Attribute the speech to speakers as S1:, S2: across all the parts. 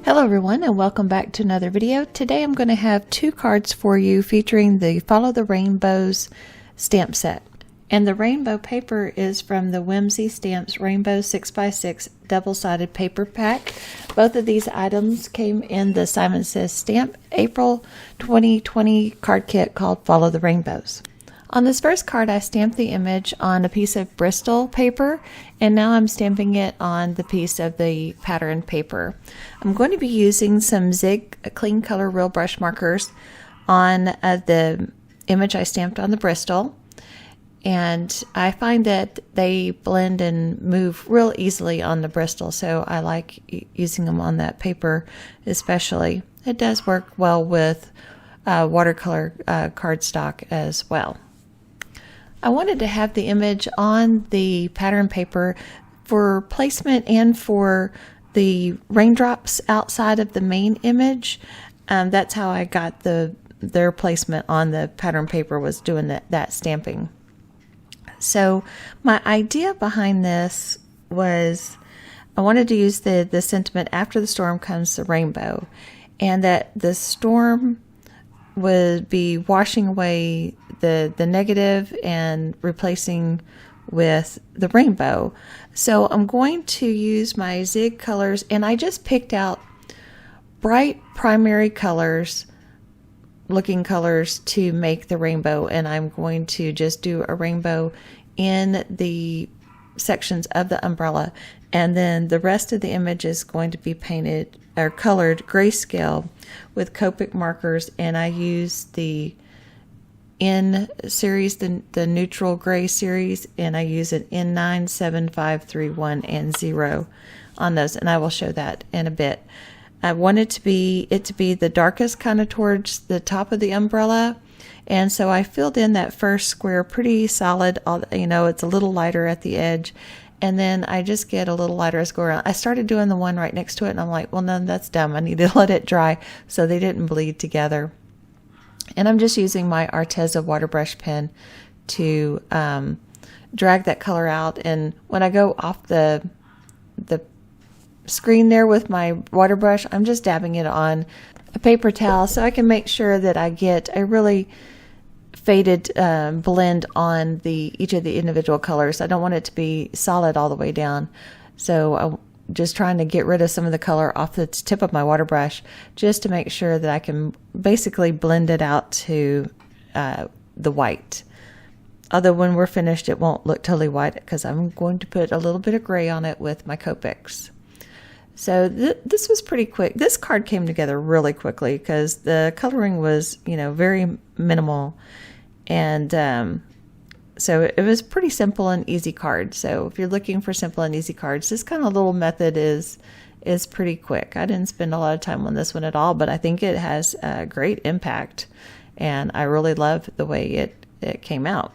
S1: Hello everyone, and welcome back to another video. Today I'm going to have two cards for you featuring the Follow the Rainbows stamp set. And the rainbow paper is from the Whimsy Stamps Rainbow 6x6 double-sided paper pack. Both of these items came in the Simon Says Stamp April 2020 card kit called Follow the Rainbows. On this first card, I stamped the image on a piece of BRISTOL paper, and now I'm stamping it on the piece of the pattern paper. I'm going to be using some Zig Clean Color Real Brush markers on the image I stamped on the BRISTOL, and I find that they blend and move real easily on the BRISTOL, so I like using them on that paper especially. It does work well with watercolor cardstock as well. I wanted to have the image on the pattern paper for placement and for the raindrops outside of the main image. That's how I got their placement on the pattern paper, was doing that stamping. So my idea behind this was I wanted to use the sentiment, after the storm comes the rainbow, and that the storm would be washing away the negative and replacing with the rainbow. So I'm going to use my Zig colors, and I just picked out bright primary colors, looking colors, to make the rainbow, and I'm going to just do a rainbow in the sections of the umbrella, and then the rest of the image is going to be painted or colored grayscale with Copic markers, and I use the N series, the neutral gray series, and I use an N9, 7, 5, 3, 1, and 0 on those, and I will show that in a bit. I wanted it to be the darkest kind of towards the top of the umbrella, and so I filled in that first square pretty solid. You know, it's a little lighter at the edge, and then I just get a little lighter as I go around. I started doing the one right next to it, and I'm like, well, no, that's dumb. I need to let it dry so they didn't bleed together. And I'm just using my Arteza water brush pen to drag that color out. And when I go off the screen there with my water brush, I'm just dabbing it on a paper towel so I can make sure that I get a really faded blend on each of the individual colors. I don't want it to be solid all the way down, so I'm just trying to get rid of some of the color off the tip of my water brush, just to make sure that I can basically blend it out to the white. Although when we're finished, it won't look totally white, because I'm going to put a little bit of gray on it with my Copics. So this was pretty quick. This card came together really quickly because the coloring was, very minimal, and so it was pretty simple and easy card. So if you're looking for simple and easy cards, this kind of little method is pretty quick. I didn't spend a lot of time on this one at all, but I think it has a great impact, and I really love the way it came out.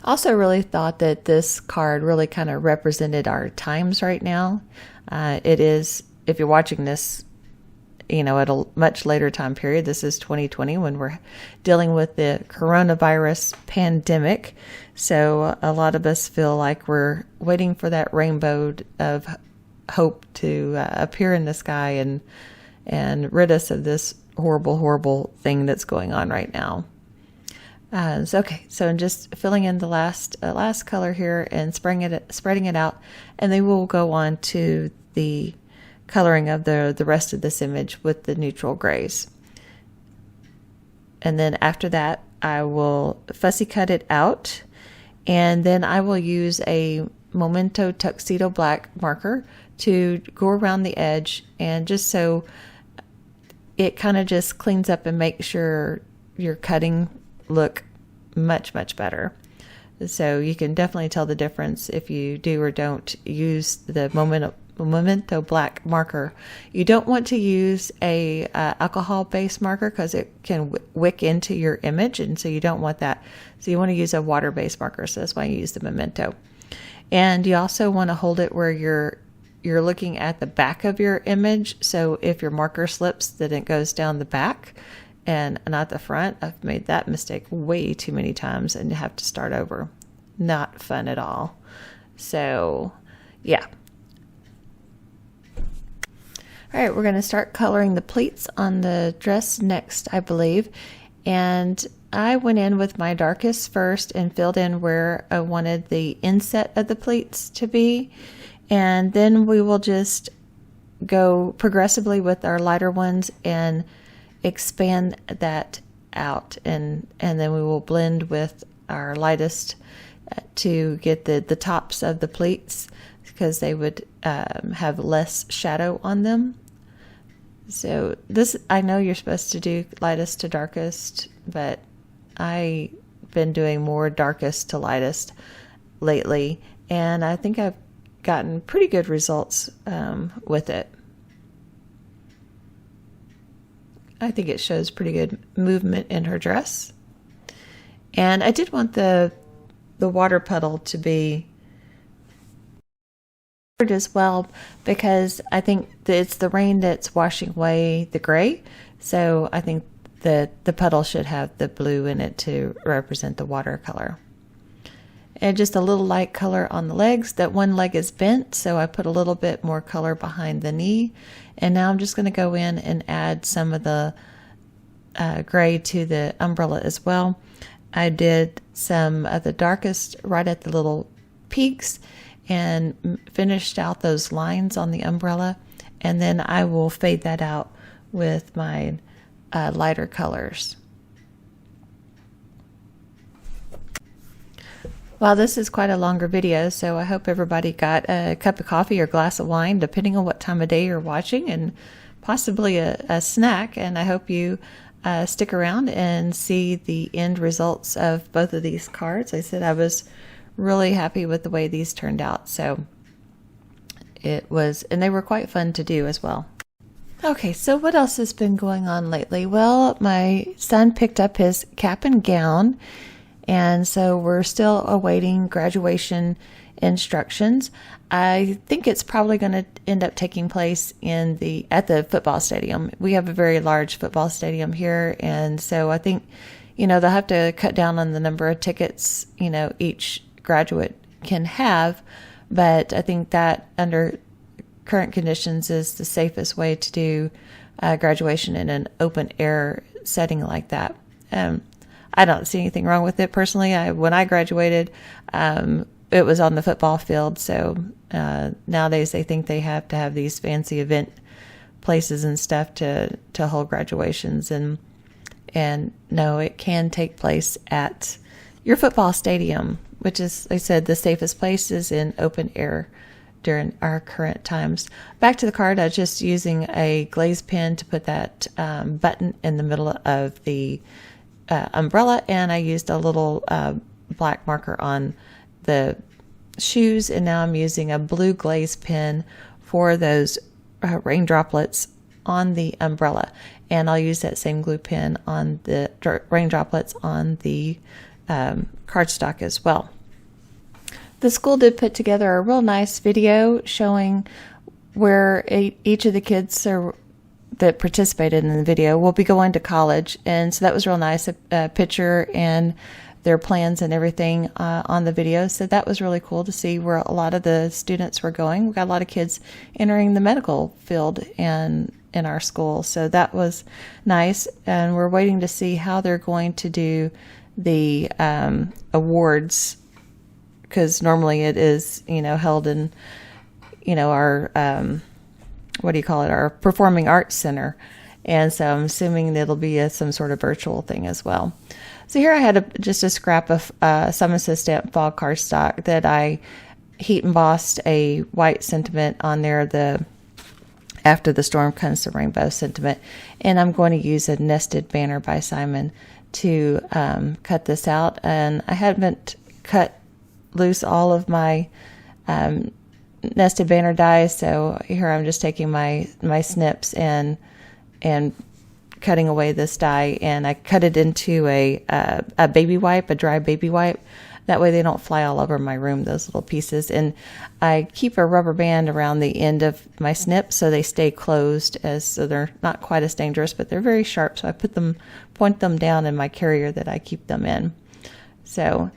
S1: Also really thought that this card really kind of represented our times right now. It is, if you're watching this, at a much later time period, this is 2020 when we're dealing with the coronavirus pandemic. So a lot of us feel like we're waiting for that rainbow of hope to appear in the sky and rid us of this horrible, horrible thing that's going on right now. So I'm just filling in the last color here and spreading it out, and then we'll go on to the coloring of the rest of this image with the neutral grays. And then after that, I will fussy cut it out, and then I will use a Memento Tuxedo Black marker to go around the edge, and just so it kind of just cleans up and makes sure your cutting look much, much better. So you can definitely tell the difference if you do or don't use the Memento Black marker. You don't want to use a alcohol-based marker because it can wick into your image, and so you don't want that. So you want to use a water-based marker, so that's why you use the Memento. And you also want to hold it where you're looking at the back of your image, so if your marker slips, then it goes down the back and not the front. I've made that mistake way too many times and have to start over. Not fun at all. So yeah. All right, we're going to start coloring the pleats on the dress next, I believe. And I went in with my darkest first and filled in where I wanted the inset of the pleats to be. And then we will just go progressively with our lighter ones and expand that out. And then we will blend with our lightest to get the tops of the pleats, because they would have less shadow on them. So this, I know you're supposed to do lightest to darkest, but I've been doing more darkest to lightest lately, and I think I've gotten pretty good results with it. I think it shows pretty good movement in her dress. And I did want the water puddle to be as well, because I think that it's the rain that's washing away the gray. So I think that the puddle should have the blue in it to represent the watercolor. And just a little light color on the legs. That one leg is bent, so I put a little bit more color behind the knee. And now I'm just going to go in and add some of the gray to the umbrella as well. I did some of the darkest right at the little peaks and finished out those lines on the umbrella, and then I will fade that out with my lighter colors. Well, this is quite a longer video, so I hope everybody got a cup of coffee or glass of wine, depending on what time of day you're watching, and possibly a snack. And I hope you stick around and see the end results of both of these cards. I said I was really happy with the way these turned out, so it was, and they were quite fun to do as well. Okay, so what else has been going on lately? Well, my son picked up his cap and gown, and so we're still awaiting graduation instructions. I think it's probably going to end up taking place at the football stadium. We have a very large football stadium here, and so I think, they'll have to cut down on the number of tickets, each graduate can have, but I think that under current conditions is the safest way to do graduation in an open air setting like that. I don't see anything wrong with it personally. When I graduated, it was on the football field, so nowadays they think they have to have these fancy event places and stuff to hold graduations, and no, it can take place at your football stadium, which is, like I said, the safest place is in open air during our current times. Back to the card, I was just using a glaze pen to put that button in the middle of the umbrella, and I used a little black marker on the shoes, and now I'm using a blue glaze pen for those rain droplets on the umbrella, and I'll use that same glue pen on the rain droplets on the cardstock as well. The school did put together a real nice video showing where each of the kids that participated in the video will be going to college, and so that was real nice, a picture and their plans and everything on the video. So that was really cool to see where a lot of the students were going. We got a lot of kids entering the medical field in our school, so that was nice. And we're waiting to see how they're going to do the awards, because normally it is held in our our performing arts center, and so I'm assuming it'll be some sort of virtual thing as well. So here I had just a scrap of Summon Says Stamp Fall cardstock that I heat embossed a white sentiment on there, after the storm comes the rainbow sentiment, and I'm going to use a nested banner by Simon to cut this out. And I haven't cut loose all of my nested banner dies, so here I'm just taking my snips and cutting away this die, and I cut it into a baby wipe, a dry baby wipe. That way they don't fly all over my room, those little pieces. And I keep a rubber band around the end of my snips so they stay closed, so they're not quite as dangerous, but they're very sharp. So I point them down in my carrier that I keep them in. So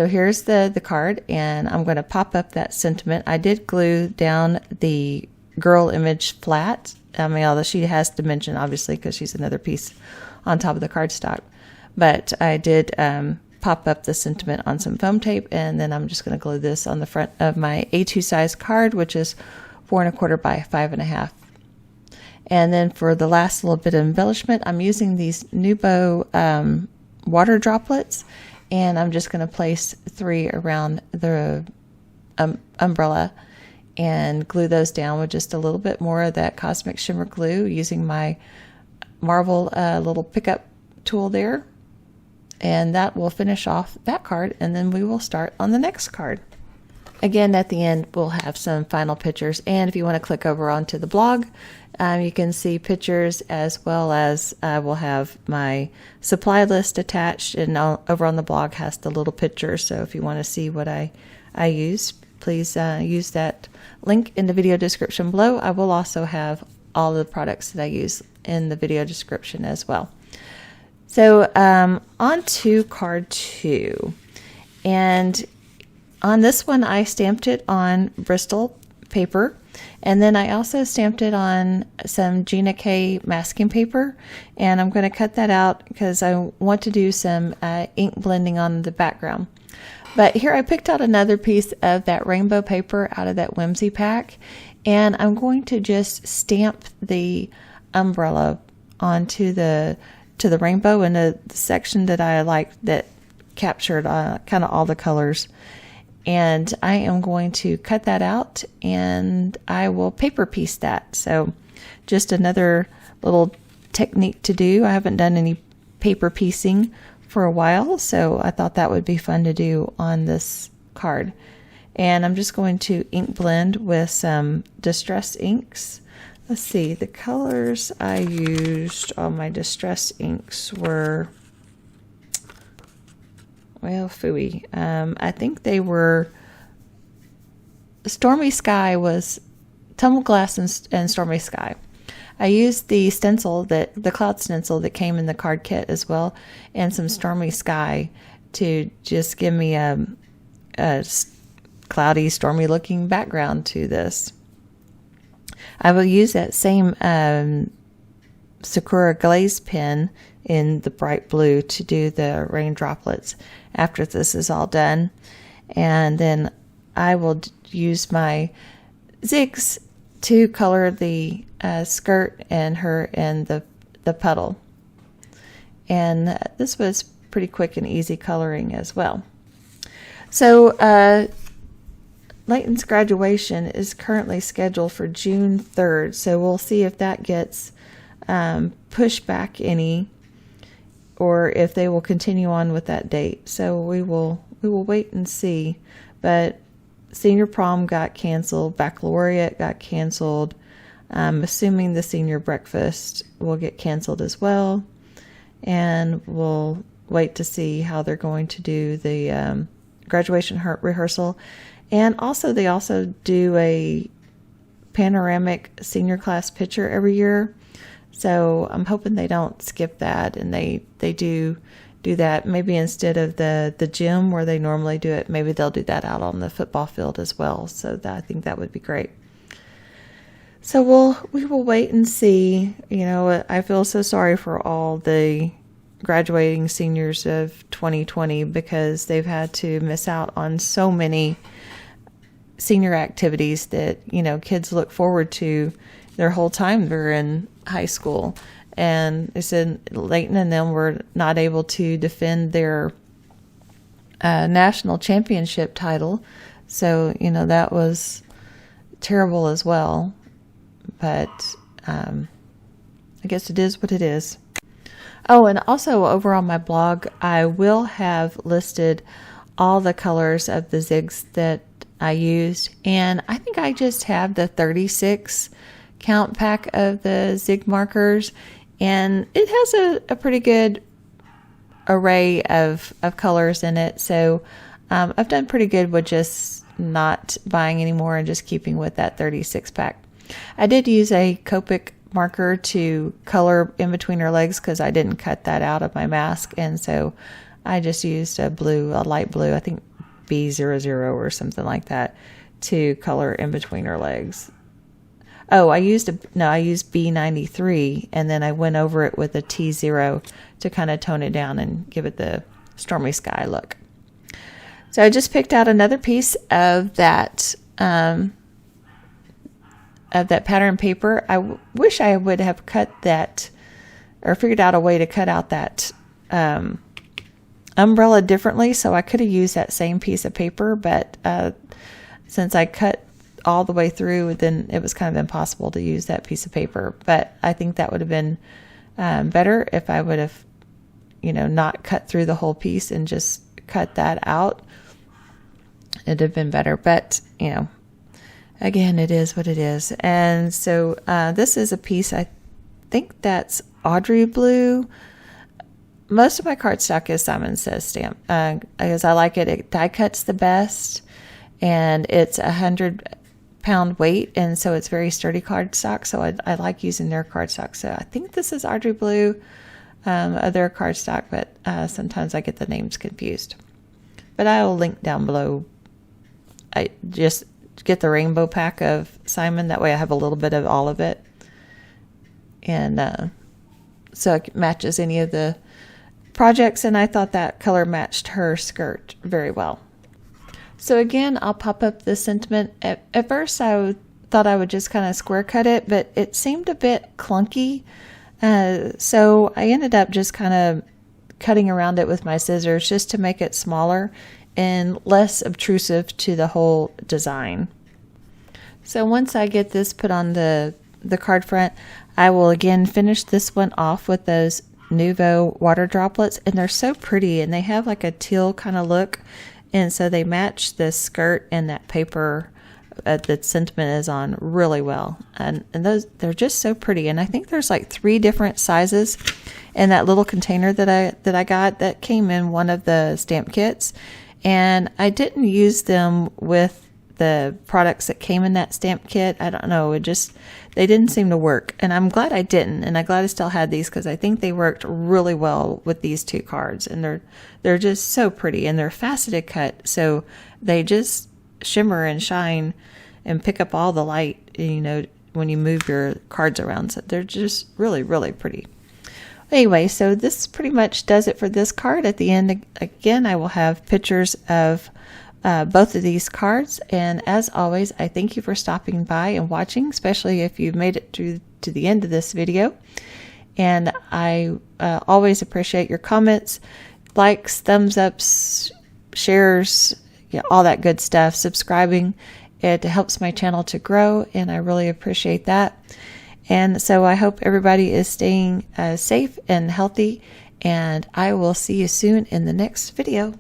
S1: here's the card, and I'm going to pop up that sentiment. I did glue down the girl image flat. I mean, although she has dimension, obviously, because she's another piece on top of the cardstock. But I did pop up the sentiment on some foam tape, and then I'm just going to glue this on the front of my A2 size card, which is 4 1/4 by 5 1/2. And then for the last little bit of embellishment, I'm using these Nuvo water droplets, and I'm just going to place 3 around the umbrella and glue those down with just a little bit more of that Cosmic Shimmer glue using my Marvel little pickup tool there. And that will finish off that card, and then we will start on the next card. Again, at the end, we'll have some final pictures, and if you want to click over onto the blog, you can see pictures, as well as we'll have my supply list attached, and over on the blog has the little picture. So if you want to see what I use, please use that link in the video description below. I will also have all the products that I use in the video description as well. So on to card 2, and on this one I stamped it on Bristol paper, and then I also stamped it on some Gina K masking paper, and I'm going to cut that out because I want to do some ink blending on the background. But here I picked out another piece of that rainbow paper out of that Whimsy pack, and I'm going to just stamp the umbrella onto the rainbow in the section that I liked that captured kind of all the colors. And I am going to cut that out, and I will paper piece that. So just another little technique to do. I haven't done any paper piecing for a while, so I thought that would be fun to do on this card. And I'm just going to ink blend with some Distress inks. Let's see, the colors I used on my Distress inks were, well, phooey. I think they were Stormy Sky, was Tumbled Glass and Stormy Sky. I used the stencil, the cloud stencil that came in the card kit as well, and some Stormy Sky to just give me a cloudy, stormy looking background to this. I will use that same Sakura glaze pen in the bright blue to do the rain droplets after this is all done. And then I will use my zigs to color the skirt and her and the puddle. And this was pretty quick and easy coloring as well. So Layton's graduation is currently scheduled for June 3rd, so we'll see if that gets pushed back any, or if they will continue on with that date. So we will wait and see. But senior prom got canceled, baccalaureate got canceled. I'm assuming the senior breakfast will get canceled as well, and we'll wait to see how they're going to do the graduation rehearsal. And also, they also do a panoramic senior class picture every year. So I'm hoping they don't skip that, and they do that. Maybe instead of the gym where they normally do it, maybe they'll do that out on the football field as well. So I think that would be great. So we will wait and see. You know, I feel so sorry for all the graduating seniors of 2020 because they've had to miss out on so many senior activities that, you know, kids look forward to their whole time they're in high school. And they said Layton and them were not able to defend their national championship title. So, you know, that was terrible as well. But I guess it is what it is. Oh, and also over on my blog, I will have listed all the colors of the zigs that I used. And I think I just have the 36 count pack of the zig markers. And it has a pretty good array of colors in it. So I've done pretty good with just not buying any more and just keeping with that 36 pack. I did use a Copic marker to color in between her legs because I didn't cut that out of my mask. And so I just used a light blue, I think B00 or something like that, to color in between her legs. Oh, I used B93, and then I went over it with a T0 to kind of tone it down and give it the Stormy Sky look. So I just picked out another piece of that pattern paper. I wish I would have cut that, or figured out a way to cut out that umbrella differently, so I could have used that same piece of paper, but since I cut all the way through, then it was kind of impossible to use that piece of paper. But I think that would have been better if I would have, not cut through the whole piece and just cut that out. It'd have been better, but again, it is what it is. And so this is a piece, I think that's Audrey blue. Most of my cardstock is Simon Says stamp because I like it. It die cuts the best, and it's 100-pound weight, and so it's very sturdy cardstock. So I like using their cardstock. So I think this is Audrey blue, other cardstock, but sometimes I get the names confused. But I will link down below. I just get the rainbow pack of Simon. That way I have a little bit of all of it. And so it matches any of the projects. And I thought that color matched her skirt very well. So again, I'll pop up the sentiment. At first I thought I would just kind of square cut it, but it seemed a bit clunky. So I ended up just kind of cutting around it with my scissors just to make it smaller and less obtrusive to the whole design. So once I get this put on the card front, I will again finish this one off with those Nuvo water droplets, and they're so pretty, and they have like a teal kind of look, and so they match the skirt and that paper that sentiment is on really well, and those, they're just so pretty. And I think there's like 3 different sizes in that little container that I got that came in one of the stamp kits, and I didn't use them with the products that came in that stamp kit. I don't know, they didn't seem to work, and I'm glad I didn't, and I'm glad I still had these because I think they worked really well with these 2 cards, and they're just so pretty, and they're faceted cut, so they just shimmer and shine and pick up all the light, when you move your cards around. So they're just really, really pretty. Anyway, so this pretty much does it for this card. At the end, again, I will have pictures of both of these cards. And as always, I thank you for stopping by and watching, especially if you've made it to the end of this video. And I always appreciate your comments, likes, thumbs ups, shares, all that good stuff, subscribing. It helps my channel to grow, and I really appreciate that. And so I hope everybody is staying safe and healthy, and I will see you soon in the next video.